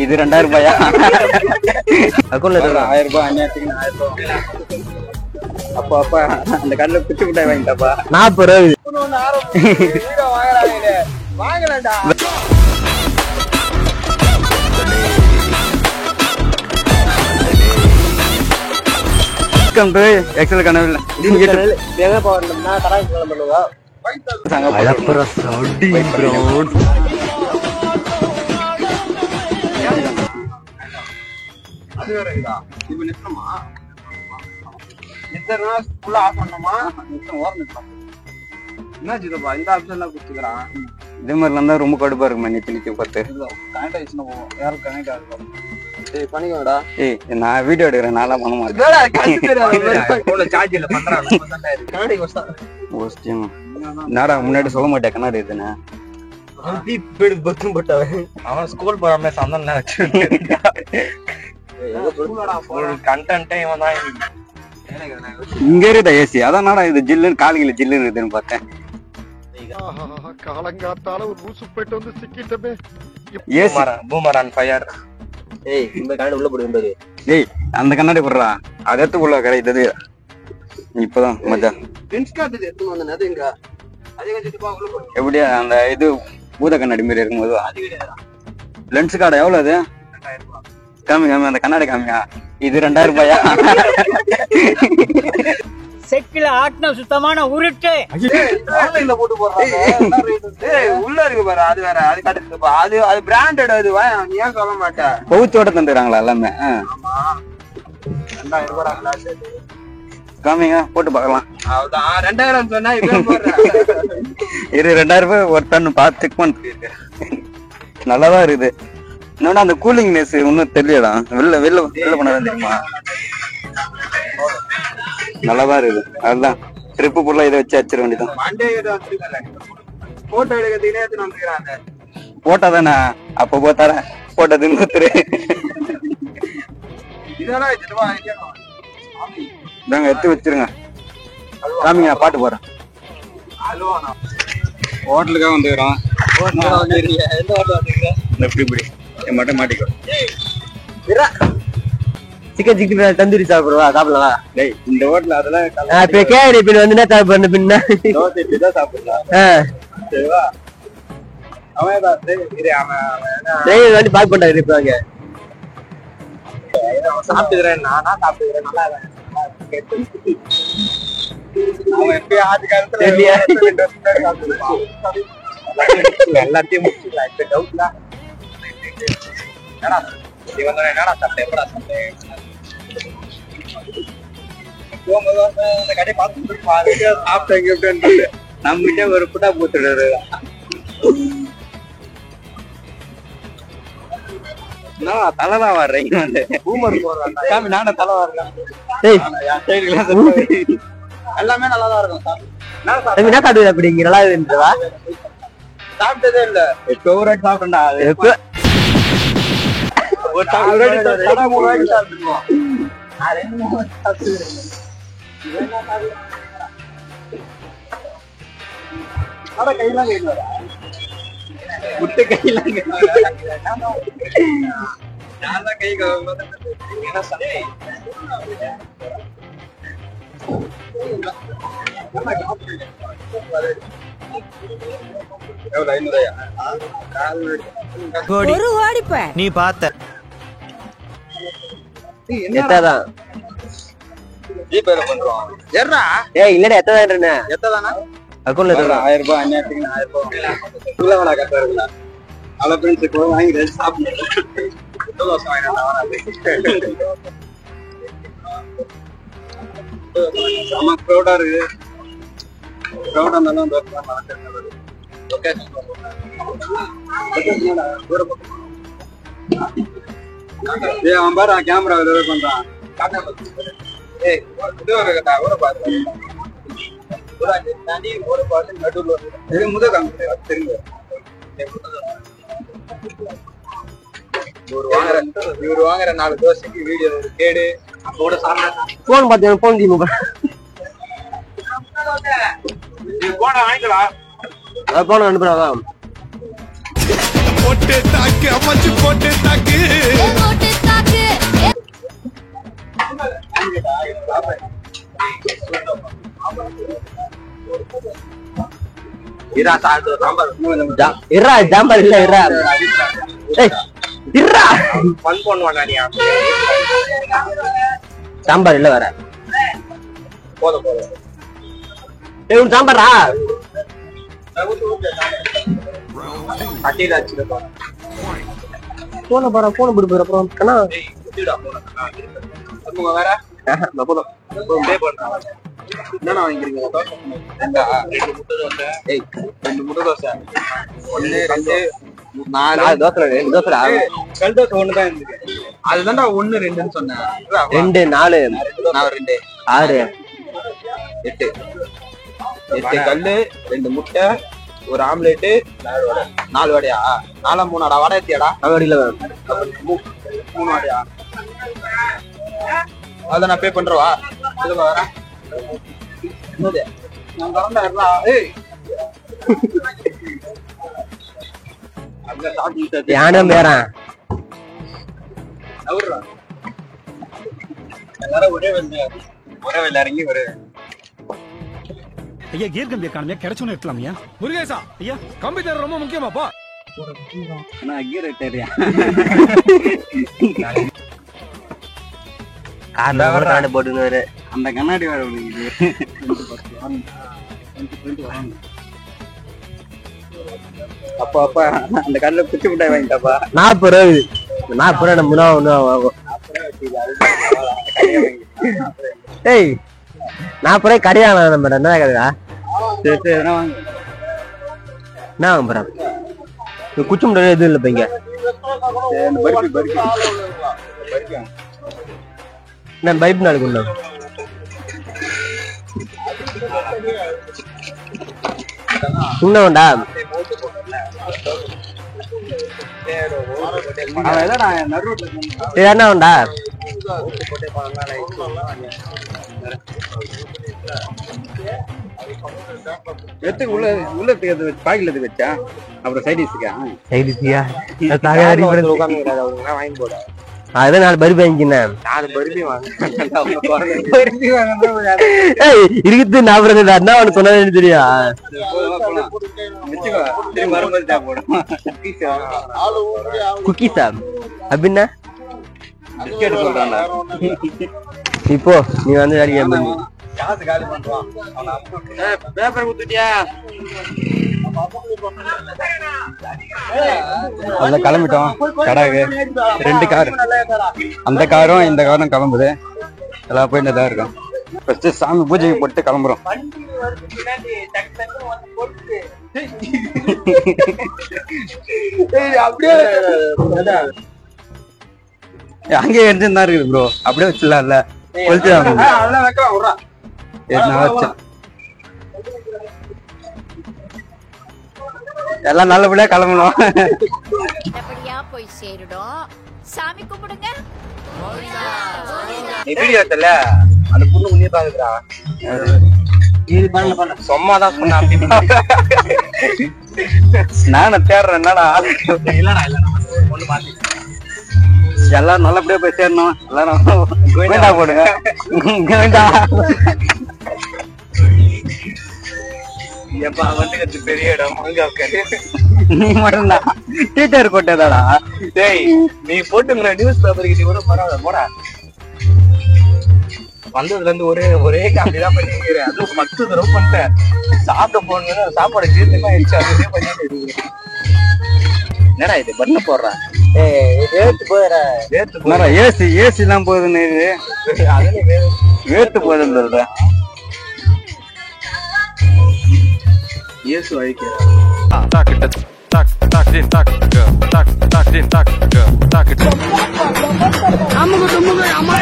இது 2000 ரூபாயா? அக்கௌண்ட்ல 1000 ரூபாய் அநியாயத்துக்கு 1000 ரூபாய். அப்பா அந்த கடையில குச்சி மிட்டாய் வாங்கிட்டாப்பா. 40 எக்ஸல் கனவில் இதே மாதிரிலாம் இருந்தா ரொம்ப கடுப்பா இருக்குமா? நித்தி பார்த்து நான் வீடியோ எடுக்கிறேன். நான்லாம் பண்ண மாட்டேன். நாடா முன்னாடி சொல்ல மாட்டேன் கண்ணாடி இதுன்னு. அவன் ஸ்கூல் போறாம சந்தன இங்க இருக்குதா ஏசி? அதான் நாடா இது ஜில்லுன்னு காலையில ஜில்லுன்னு இருக்குதுன்னு பார்த்தேன். காலங்காத்தால ஒரு லூசு போயிட்டு வந்து சிக்கிட்டமே. AC பூமரான் fire. இந்த கண்ணாடி உள்ள போடுறது. டேய் அந்த கண்ணாடி போடுறா, அது எடுத்து உள்ள கிடையாது. இப்பதான் மச்சான் எப்படியா அந்த இது பூத கண்ணாடி மாரி இருக்கும்போது லென்ஸ் கார்டு எவ்வளவு அது? காமி அந்த கண்ணாடி காமியா. இது 2000 ரூபாயா? செக்கில ஆட்டின சுத்தமான உருட்டு போட்டு உள்ள இருக்கு பாரு. அது வேற, அது கட்டுப்பா. அது பிராண்டட். அது நீ ஏன் சொல்ல மாட்டேன்? பவுச்சோட தந்துக்கிறாங்களா எல்லாமே? 2000 ரூபாய் காமிங்க போட்டு பாக்கலாம். 2000 சொன்னா இது 2000 ரூபாய் ஒரு டன் பார்த்து செக் பண்ணிட்டு நல்லாதான் இருக்குது. இன்னொன்னு அந்த கூலிங்னஸ் ஒன்னும் தெரியலடா. வெளில பண்ணதான் தெரியுமா? நல்லாதான் இருக்குது. அதுதான் ட்ரிப்பு ஃபுல்லா இதை வச்சு அடிச்சிட வேண்டியதான். போட்டோ எடுக்கிறதுக்கு போட்டா தானே அப்ப போத்தார போட்டோ தின்னு இதெல்லாம் இதாங்க எடுத்து வச்சிருங்க. காமிங்க நான் பாட்டு போறேன். ஹோட்டலுக்காக வந்துக்கிறோம். மட்டும் மாட்டிக்கோ. சிக்கன் சிக்கன் தந்தூரி சாப்பிடுவா சாப்பிடலாம். டேய் இந்த ஹோட்டல் அதெல்லாம் கேடி பின் வந்து என்ன சாப்பிட பின்ன சாப்பிடலாம். சரிவா அவன் வந்து பாக் பண்ணாங்க இருப்பாங்க. சாப்பிட்டுக்கிறேன் நானா சாப்பிட்டுக்கிறேன். நல்லா எல்லாத்தையும் முடிச்சுக்கலாம். இப்ப டவுட்ல என்னடா சாப்பிட்டேன் எப்படா சாப்பிட்டேன் கடை பார்த்து சாப்பிட்டேன். நம்மகிட்ட ஒரு புட்டா பூத்துடுறாரு. தலைதான் வர்றீங்க வந்து காமி. நானும் தலை வர்றேன். எல்லாமே நல்லாதான் இருக்கும். என்ன காட்டுது அப்படி இங்க நல்லா இருந்துவா? சாப்பிட்டதே இல்ல. எப்போ ஒரு வாட்டி சாப்பிட்டா கையெல்லாம் முட்டை கையெல்லாம் கை ஒரு ஓடிப்ப நீ பார்த்த எத்தாதான் ஜிபேல பண்றோம். ஏய் இல்லடா எத்தாதானே எத்ததானா அக்கௌண்ட்ல 1000 ரூபாய் அநியாயத்துக்கு 1000 ரூபாய் குள்ளவளா கட்டாருல அல ஃப்ரெண்ட்ஸ் கூட வாங்கி சாப்பிடுங்க. தோசை வாங்கினா நம்ம க்ரௌடா இருக்கு. க்ரௌடா இருந்தாலும் தோசை வாங்கலாம். ஓகே ஏய் அவன் பாரு கேமரா வேற பண்றான். ஏய் இது ஒரு கட்டா ஒரு பாத்து ஒரு தண்ணி ஒரு பாத்து நடுவுல இது முதல் காமிச்சு தெரியுங்க. இவரு வாங்குற 4 தோசைக்கு வீடியோ ஒரு கேடு கூட சாப்பிட போன் பாத்தீங்க போன் தீமு போன வாங்கிக்கலாம். போன அனுப்புறாங்க. போட்டு தாக்கு அமைச்சு போட்டு தாக்கு இறா ஜாம்பர் இல்ல இறா இறா சாம்பார் இல்ல வேற போதும் சாம்பாரா போன படம் போன பிடிப்பு அப்புறம் கண்ணா வேற என்னண்ணா வாங்கிக்கிறீங்க? 2 முட்டை தோசை 1 2 4 தோசை 2 தோசை கல் தோசை ஒண்ணுதான் இருந்துச்சு. அதுதான்டா 1 2ன்னு சொன்னேன். 2 4 2 6 8 8 கல்லு 2 முட்டை 1 ஆம்லேட் 4 வடையா 4 3 வடை ஏத்தியாடா? வடையில 3 வடையா? அத நான் பே பண்றவா? இதுல வர என்னது நான் வரண்டா ஏய் அங்க சாப்பிட்டு யானே மேரா அவர்ரா எல்லாரும் ஒரே வெல்ல இறங்கி ஒரு ஐயா கியர் கம்பி காணுமே கிடைச்சோன்னு இருக்கலாம்யா. முருகேசா ஐயா கம்பி தர ரொம்ப முக்கியமாப்பா. நான் கியர் ஏறியா கார்ல போட்டுன்னு அந்த கண்ணாடி வேற அப்பா அப்பா அந்த கடையில குச்சி மிட்டாய் வாங்கிட்டாப்பா. 40 ரூபா 40 ரூபா ஒண்ணு வாங்கும். ஏய் 40 ரூபாய் கடையாள மேடம் என்ன கதையா? சரி சரி என்ன வாங்க என்ன வாங்க போறேன் குச்சி மிட்டாய் எதுவும் இல்லை பைங்க நான் பைப் நாளுக்கு உள்ள உண்டா என்ன உண்டா எத்துக்கு உள்ள பாக்கில வச்சா அப்புறம் சைடிஸ்க்கா வாங்கி போட அதான் 4 பருப்பி வாங்கினேன். 4 பருப்பி இருக்குது 40 என்ன அவனு சொன்னது தெரியா? குக்கீஸா அப்படின்னா இப்போ நீ வந்து பேப்பர் குத்துட்டியா? அதெல்லாம் கிளம்பிட்டோம். கடாகு 2 கார் அந்த காரும் இந்த காரும் கிளம்புது. எல்லாம் போயிட்டு தான் இருக்கும். ஃபர்ஸ்ட் சாமி பூஜைக்கு போட்டு கிளம்புறோம். அங்கே எடுத்துன்னு தான் இருக்குது ப்ரோ. அப்படியே வச்சிடலாம்ல எல்லாம் நல்லபடியா கிளம்பணும். போய் சேருடும். சாமி கும்பிடுங்க. அந்த பொண்ணு முன்னே பாக்குறா சும்மாதான் சொன்ன. நானும் தேடுறேன் என்னடா எல்லாரும் நல்லபடியா போய் சேரணும். எல்லாரும் கோயிண்டா போடுங்க. பெரிய இடம் நீ மட்டும்தான் டீச்சர் போட்டதாடா. டேய் நீ போட்டுங்கிற நியூஸ் பேப்பர் கிட்ட கூட பரவாயில்ல போடா. வந்ததுல இருந்து ஒரே காமெடிதான் பண்ணிக்கிறேன். அதுவும் 10 தடவை பண்ணிட்டேன். சாப்பிட போன சாப்பாடு ஜீர்ணமா ஆயிடுச்சு. அதுவே பண்ணிட்டு என்னடா இது பண்ண போடுறான்? ஏசி எல்லாம் போகுதுன்னு வேர்த்து போகுது. இயேசு அழிக்கிறார். அமுகு துமுகு அம்மா